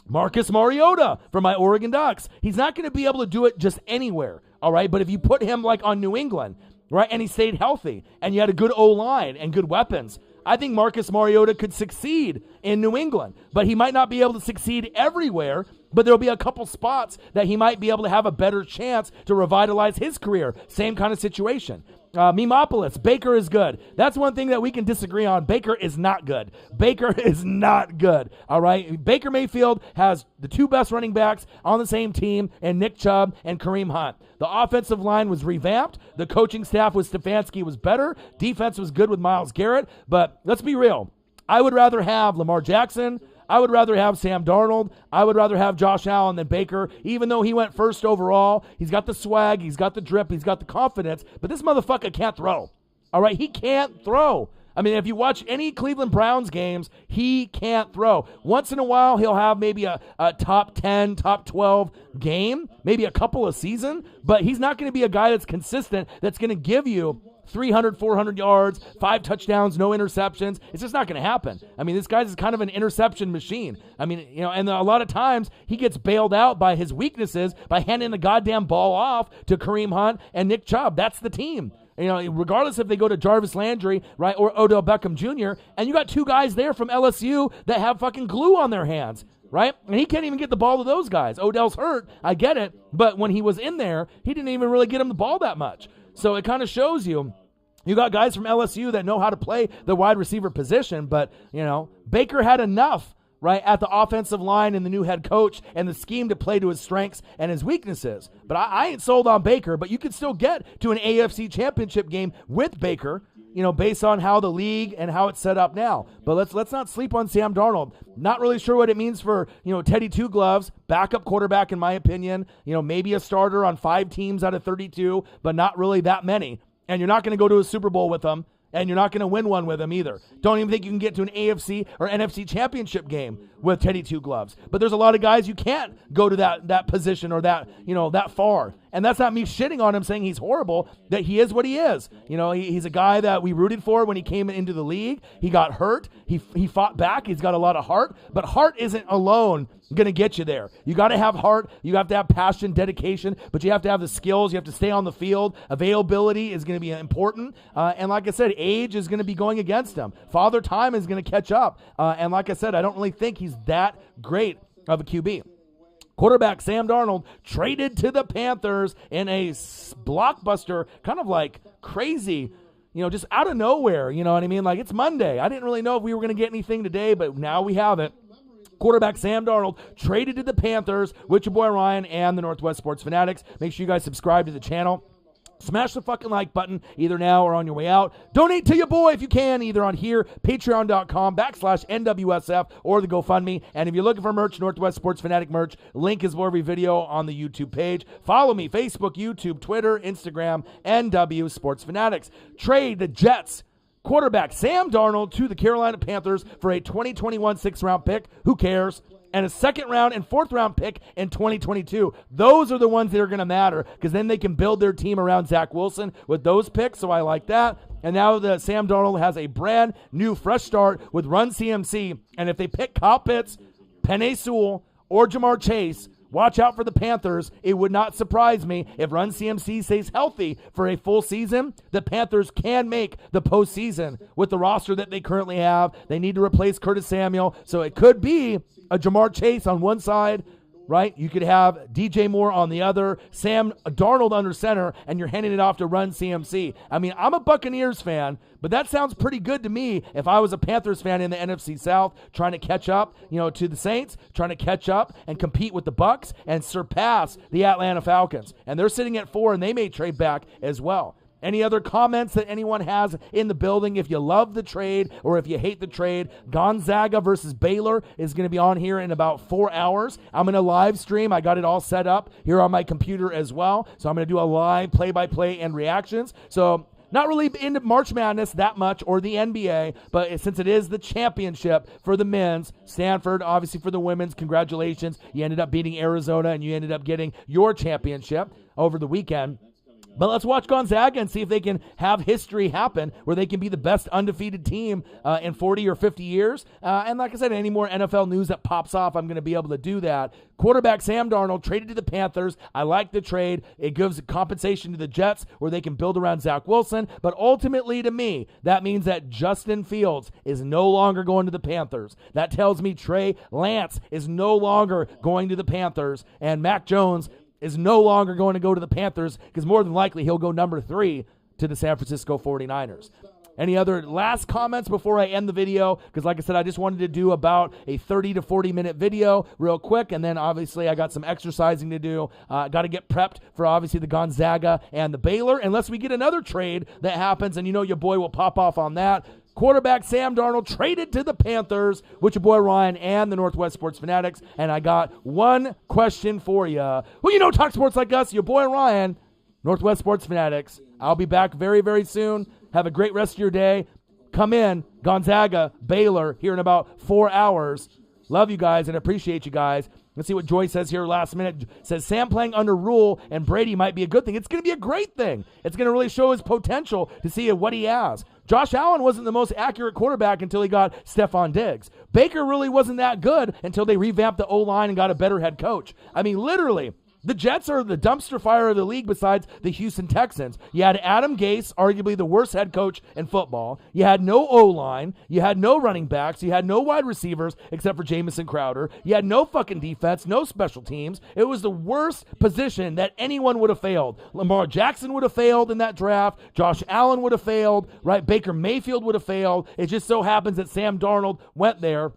Marcus Mariota from my Oregon Ducks. He's not going to be able to do it just anywhere. All right. But if you put him like on New England, right, and he stayed healthy, and you had a good O-line and good weapons, I think Marcus Mariota could succeed in New England, but he might not be able to succeed everywhere but there'll be a couple spots that he might be able to have a better chance to revitalize his career. Same kind of situation. Memopolis, Baker is good. That's one thing that we can disagree on. Baker is not good. Baker is not good, all right? Baker Mayfield has the two best running backs on the same team, and Nick Chubb and Kareem Hunt. The offensive line was revamped. The coaching staff with Stefanski was better. Defense was good with Myles Garrett. But let's be real. I would rather have Lamar Jackson. I would rather have Sam Darnold. I would rather have Josh Allen than Baker, even though he went first overall. He's got the swag, he's got the drip, he's got the confidence, but this motherfucker can't throw. All right, he can't throw. I mean, if you watch any Cleveland Browns games, he can't throw. Once in a while, he'll have maybe a top 10, top 12 game, maybe a couple a season, but he's not going to be a guy that's consistent, that's going to give you 300, 400 yards, 5 touchdowns, no interceptions. It's just not going to happen. I mean, this guy's kind of an interception machine. I mean, and a lot of times he gets bailed out by his weaknesses by handing the goddamn ball off to Kareem Hunt and Nick Chubb. That's the team. Regardless if they go to Jarvis Landry, right, or Odell Beckham Jr., and you got 2 guys there from LSU that have fucking glue on their hands, right? And he can't even get the ball to those guys. Odell's hurt, I get it, but when he was in there, he didn't even really get him the ball that much. So it kind of shows you got guys from LSU that know how to play the wide receiver position, but, Baker had enough, right, at the offensive line and the new head coach and the scheme to play to his strengths and his weaknesses. But I ain't sold on Baker, but you could still get to an AFC championship game with Baker, based on how the league and how it's set up now. But let's not sleep on Sam Darnold. Not really sure what it means for, Teddy Two Gloves, backup quarterback in my opinion, maybe a starter on 5 teams out of 32, but not really that many. And you're not going to go to a Super Bowl with him, and you're not going to win one with him either. Don't even think you can get to an AFC or NFC championship game with Teddy Two Gloves. But there's a lot of guys you can't go to that position or that far. And that's not me shitting on him saying he's horrible, that he is what he is. He's a guy that we rooted for when he came into the league. He got hurt. He fought back. He's got a lot of heart. But heart isn't alone going to get you there. You got to have heart. You have to have passion, dedication, but you have to have the skills. You have to stay on the field. Availability is going to be important. And like I said, age is going to be going against him. Father Time is going to catch up. And like I said, I don't really think he's that great of a QB. Quarterback Sam Darnold traded to the Panthers in a blockbuster, kind of like crazy, just out of nowhere. You know what I mean? Like, it's Monday. I didn't really know if we were going to get anything today, but now we have it. Quarterback Sam Darnold traded to the Panthers with your boy Ryan and the Northwest Sports Fanatics. Make sure you guys subscribe to the channel. Smash the fucking like button either now or on your way out. Donate to your boy if you can, either on here, patreon.com/NWSF, or the GoFundMe. And if you're looking for merch, Northwest Sports Fanatic merch, link is below every video on the YouTube page. Follow me, Facebook, YouTube, Twitter, Instagram, NW Sports Fanatics. Trade the Jets quarterback Sam Darnold to the Carolina Panthers for a 2021 6th-round pick. Who cares? And a 2nd round and 4th round pick in 2022. Those are the ones that are going to matter, because then they can build their team around Zach Wilson with those picks, so I like that. And now the Sam Darnold has a brand new fresh start with Run CMC, and if they pick Kyle Pitts, Penei Sewell, or Jamar Chase, watch out for the Panthers. It would not surprise me if Run CMC stays healthy for a full season. The Panthers can make the postseason with the roster that they currently have. They need to replace Curtis Samuel, so it could be a Jamar Chase on one side, right? You could have DJ Moore on the other, Sam Darnold under center, and you're handing it off to Run CMC. I mean, I'm a Buccaneers fan, but that sounds pretty good to me if I was a Panthers fan in the NFC South trying to catch up, to the Saints, trying to catch up and compete with the Bucs and surpass the Atlanta Falcons. And they're sitting at 4, and they may trade back as well. Any other comments that anyone has in the building? If you love the trade or if you hate the trade, Gonzaga versus Baylor is going to be on here in about 4 hours. I'm going to live stream. I got it all set up here on my computer as well. So I'm going to do a live play-by-play and reactions. So not really into March Madness that much or the NBA, but since it is the championship for the men's, Stanford, obviously for the women's, congratulations. You ended up beating Arizona and you ended up getting your championship over the weekend. But let's watch Gonzaga and see if they can have history happen where they can be the best undefeated team in 40 or 50 years. And like I said, any more NFL news that pops off, I'm going to be able to do that. Quarterback Sam Darnold traded to the Panthers. I like the trade. It gives compensation to the Jets where they can build around Zach Wilson. But ultimately, to me, that means that Justin Fields is no longer going to the Panthers. That tells me Trey Lance is no longer going to the Panthers. And Mac Jones is no longer going to go to the Panthers because more than likely he'll go number 3 to the San Francisco 49ers. Any other last comments before I end the video? Because like I said, I just wanted to do about a 30 to 40-minute video real quick, and then obviously I got some exercising to do. Got to get prepped for obviously the Gonzaga and the Baylor, unless we get another trade that happens, and you know your boy will pop off on that. Quarterback Sam Darnold traded to the Panthers with your boy Ryan and the Northwest Sports Fanatics. And I got one question for you. Well, you know, talk sports like us, your boy Ryan, Northwest Sports Fanatics. I'll be back very, very soon. Have a great rest of your day. Come in, Gonzaga, Baylor, here in about 4 hours. Love you guys and appreciate you guys. Let's see what Joy says here last minute. Says Sam playing under Rule and Brady might be a good thing. It's going to be a great thing. It's going to really show his potential to see what he has. Josh Allen wasn't the most accurate quarterback until he got Stephon Diggs. Baker really wasn't that good until they revamped the O-line and got a better head coach. I mean, literally, the Jets are the dumpster fire of the league besides the Houston Texans. You had Adam Gase, arguably the worst head coach in football. You had no O-line. You had no running backs. You had no wide receivers except for Jamison Crowder. You had no fucking defense, no special teams. It was the worst position that anyone would have failed. Lamar Jackson would have failed in that draft. Josh Allen would have failed, right? Baker Mayfield would have failed. It just so happens that Sam Darnold went there.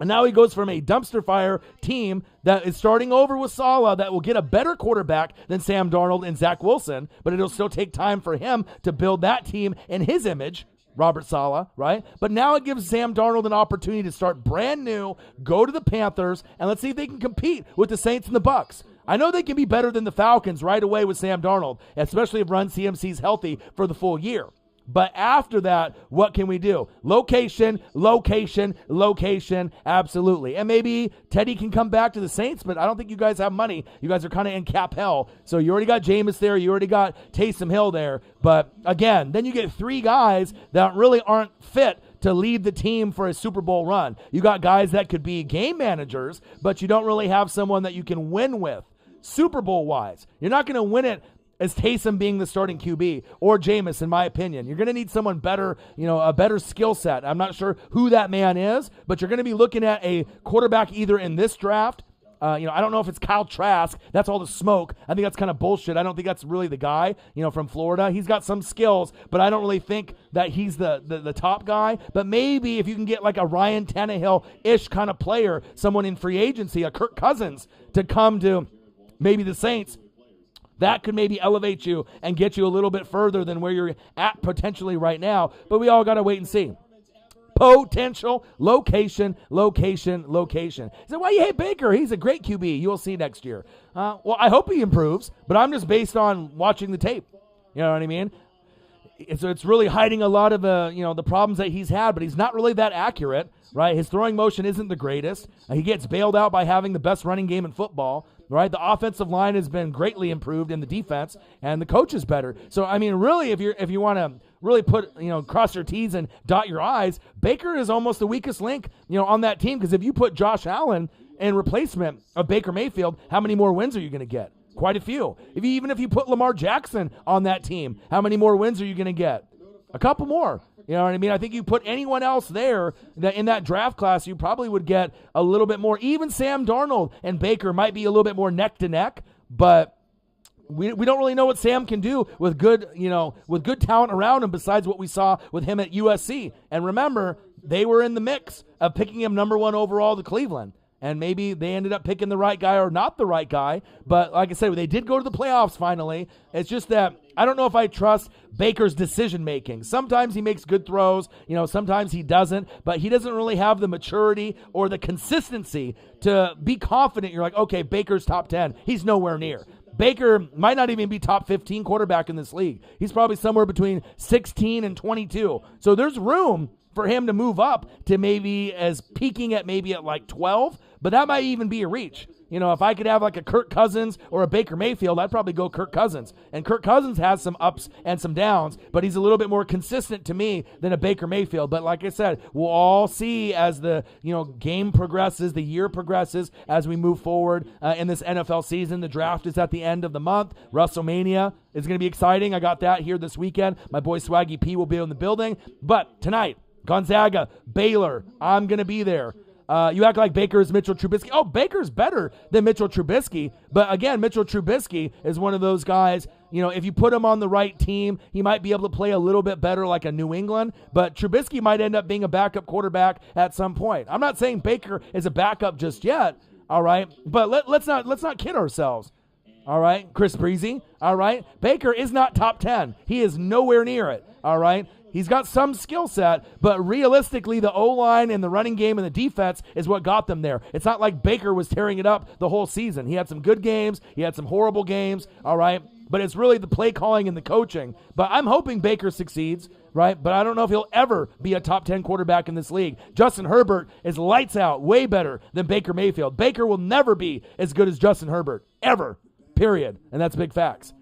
And now he goes from a dumpster fire team that is starting over with Saleh that will get a better quarterback than Sam Darnold and Zach Wilson, but it'll still take time for him to build that team in his image, Robert Saleh, right? But now it gives Sam Darnold an opportunity to start brand new, go to the Panthers, and let's see if they can compete with the Saints and the Bucs. I know they can be better than the Falcons right away with Sam Darnold, especially if Run CMC's healthy for the full year. But after that, what can we do? Location, location, location, absolutely. And maybe Teddy can come back to the Saints, but I don't think you guys have money. You guys are kind of in cap hell. So you already got Jameis there. You already got Taysom Hill there. But again, then you get 3 guys that really aren't fit to lead the team for a Super Bowl run. You got guys that could be game managers, but you don't really have someone that you can win with Super Bowl-wise. You're not going to win it as Taysom being the starting QB or Jameis, in my opinion. You're going to need someone better, a better skill set. I'm not sure who that man is, but you're going to be looking at a quarterback either in this draft. I don't know if it's Kyle Trask. That's all the smoke. I think that's kind of bullshit. I don't think that's really the guy, from Florida. He's got some skills, but I don't really think that he's the top guy. But maybe if you can get like a Ryan Tannehill-ish kind of player, someone in free agency, a Kirk Cousins, to come to maybe the Saints, that could maybe elevate you and get you a little bit further than where you're at potentially right now. But we all got to wait and see. Potential, location, location, location. So why you hate Baker? He's a great QB. You will see next year. Well, I hope he improves, but I'm just based on watching the tape. You know what I mean? It's really hiding a lot of the problems that he's had, but he's not really that accurate, right? His throwing motion isn't the greatest. He gets bailed out by having the best running game in football, right? The offensive line has been greatly improved in the defense, and the coach is better. So, I mean, really, if you want to really put, cross your T's and dot your I's, Baker is almost the weakest link, on that team, because if you put Josh Allen in replacement of Baker Mayfield, how many more wins are you going to get? Quite a few. Even if you put Lamar Jackson on that team, how many more wins are you going to get? A couple more. You know what I mean? I think you put anyone else there that in that draft class, you probably would get a little bit more. Even Sam Darnold and Baker might be a little bit more neck to neck, but we don't really know what Sam can do with good talent around him besides what we saw with him at USC. And remember, they were in the mix of picking him number 1 overall to Cleveland. And maybe they ended up picking the right guy or not the right guy. But like I said, they did go to the playoffs finally. It's just that I don't know if I trust Baker's decision-making. Sometimes he makes good throws. Sometimes he doesn't. But he doesn't really have the maturity or the consistency to be confident. You're like, okay, Baker's top 10. He's nowhere near. Baker might not even be top 15 quarterback in this league. He's probably somewhere between 16 and 22. So there's room for him to move up to maybe as peaking at maybe at like 12, but that might even be a reach. if I could have like a Kirk Cousins or a Baker Mayfield, I'd probably go Kirk Cousins. And Kirk Cousins has some ups and some downs, but he's a little bit more consistent to me than a Baker Mayfield. But like I said, we'll all see as the game progresses, the year progresses, as we move forward in this NFL season. The draft is at the end of the month. WrestleMania is going to be exciting. I got that here this weekend. My boy Swaggy P will be in the building. But tonight, Gonzaga, Baylor, I'm going to be there. You act like Baker is Mitchell Trubisky. Oh, Baker's better than Mitchell Trubisky. But again, Mitchell Trubisky is one of those guys, if you put him on the right team, he might be able to play a little bit better like a New England. But Trubisky might end up being a backup quarterback at some point. I'm not saying Baker is a backup just yet, all right? But let's not kid ourselves, all right? Chris Breezy, all right? Baker is not top 10. He is nowhere near it, all right? He's got some skill set, but realistically, the O-line and the running game and the defense is what got them there. It's not like Baker was tearing it up the whole season. He had some good games. He had some horrible games, all right? But it's really the play calling and the coaching. But I'm hoping Baker succeeds, right? But I don't know if he'll ever be a top 10 quarterback in this league. Justin Herbert is lights out, way better than Baker Mayfield. Baker will never be as good as Justin Herbert, ever, period. And that's big facts.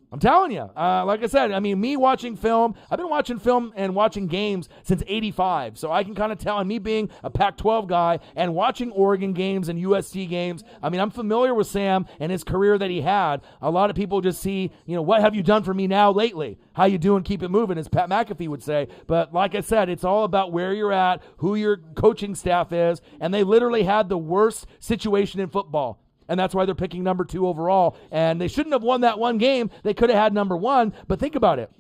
I'm telling you, like I said, me watching film, I've been watching film and watching games since 85, so I can kind of tell, and me being a Pac-12 guy and watching Oregon games and USC games, I'm familiar with Sam and his career that he had. A lot of people just see, what have you done for me now lately? How you doing? Keep it moving, as Pat McAfee would say. But like I said, it's all about where you're at, who your coaching staff is, and they literally had the worst situation in football. And that's why they're picking number 2 overall. And they shouldn't have won that one game. They could have had number 1. But think about it.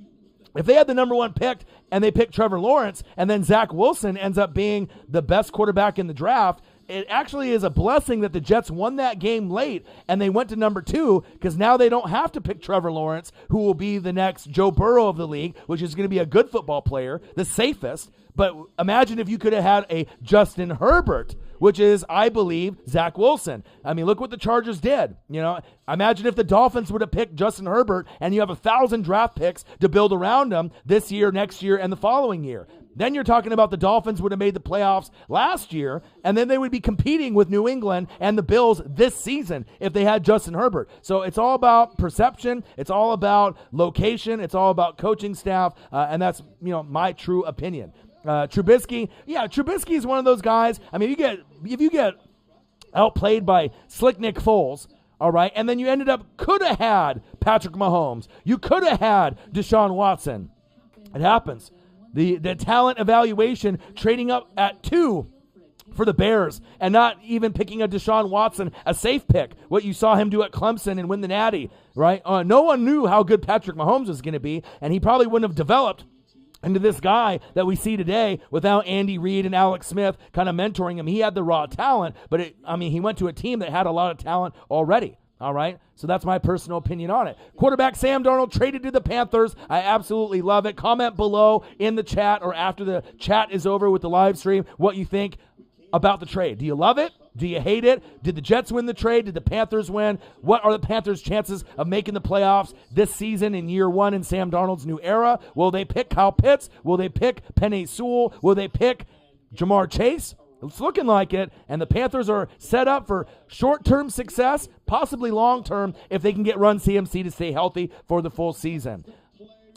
If they had the number 1 picked and they picked Trevor Lawrence and then Zach Wilson ends up being the best quarterback in the draft, it actually is a blessing that the Jets won that game late and they went to number 2 because now they don't have to pick Trevor Lawrence, who will be the next Joe Burrow of the league, which is going to be a good football player, the safest. But imagine if you could have had a Justin Herbert, which is, I believe, Zach Wilson. Look what the Chargers did. Imagine if the Dolphins would have picked Justin Herbert and you have 1,000 draft picks to build around him this year, next year, and the following year. Then you're talking about the Dolphins would have made the playoffs last year, and then they would be competing with New England and the Bills this season if they had Justin Herbert. So it's all about perception. It's all about location. It's all about coaching staff, and that's my true opinion. Trubisky is one of those guys. If you get outplayed by Slick Nick Foles, all right, and then you could have had Patrick Mahomes. You could have had Deshaun Watson. It happens. The talent evaluation trading up at 2 for the Bears and not even picking a Deshaun Watson, a safe pick, what you saw him do at Clemson and win the Natty, right? No one knew how good Patrick Mahomes was going to be, and he probably wouldn't have developed into this guy that we see today without Andy Reid and Alex Smith kind of mentoring him. He had the raw talent, but he went to a team that had a lot of talent already. All right, so that's my personal opinion on it. Quarterback Sam Darnold traded to the Panthers. I absolutely love it. Comment below in the chat or after the chat is over with the live stream what you think about the trade. Do you love it? Do you hate it? Did the Jets win the trade? Did the Panthers win? What are the Panthers' chances of making the playoffs this season in year 1 in Sam Darnold's new era? Will they pick Kyle Pitts? Will they pick Penei Sewell? Will they pick Jamar Chase? It's looking like it, and the Panthers are set up for short-term success, possibly long-term, if they can get Run CMC to stay healthy for the full season.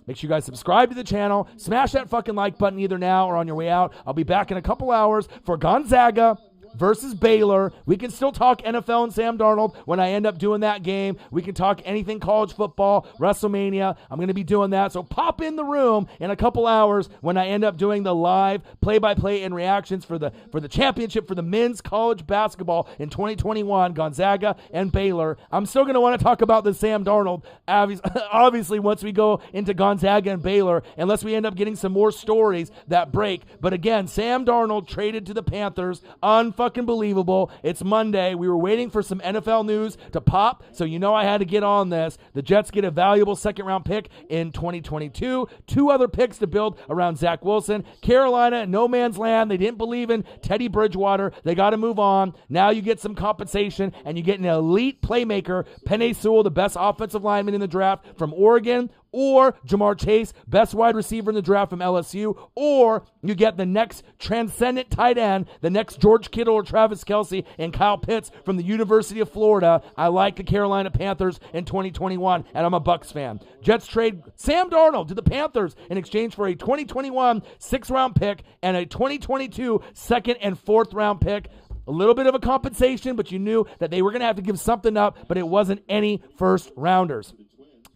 Make sure you guys subscribe to the channel. Smash that fucking like button either now or on your way out. I'll be back in a couple hours for Gonzaga versus Baylor. We can still talk NFL and Sam Darnold when I end up doing that game. We can talk anything college football, WrestleMania. I'm going to be doing that. So pop in the room in a couple hours when I end up doing the live play-by-play and reactions for the championship for the men's college basketball in 2021, Gonzaga and Baylor. I'm still going to want to talk about the Sam Darnold, obviously, once we go into Gonzaga and Baylor, unless we end up getting some more stories that break. But again, Sam Darnold traded to the Panthers. Unfucking believable. It's Monday. We were waiting for some NFL news to pop, so I had to get on this. The Jets get a valuable second-round pick in 2022. 2 other picks to build around Zach Wilson. Carolina, no man's land. They didn't believe in Teddy Bridgewater. They got to move on. Now you get some compensation, and you get an elite playmaker, Penei Sewell, the best offensive lineman in the draft from Oregon. or Jamar Chase, best wide receiver in the draft from LSU, or you get the next transcendent tight end, the next George Kittle or Travis Kelce and Kyle Pitts from the University of Florida. I like the Carolina Panthers in 2021, and I'm a Bucs fan. Jets trade Sam Darnold to the Panthers in exchange for a 2021 sixth-round pick and a 2022 second and fourth-round pick. A little bit of a compensation, but you knew that they were going to have to give something up, but it wasn't any first-rounders.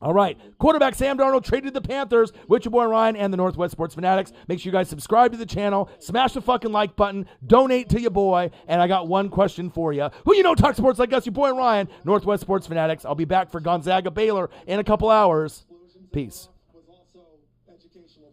All right, quarterback Sam Darnold traded to the Panthers with your boy Ryan and the Northwest Sports Fanatics. Make sure you guys subscribe to the channel, smash the fucking like button, donate to your boy, and I got one question for you. Who you know talk sports like us? Your boy Ryan, Northwest Sports Fanatics. I'll be back for Gonzaga Baylor in a couple hours. Peace.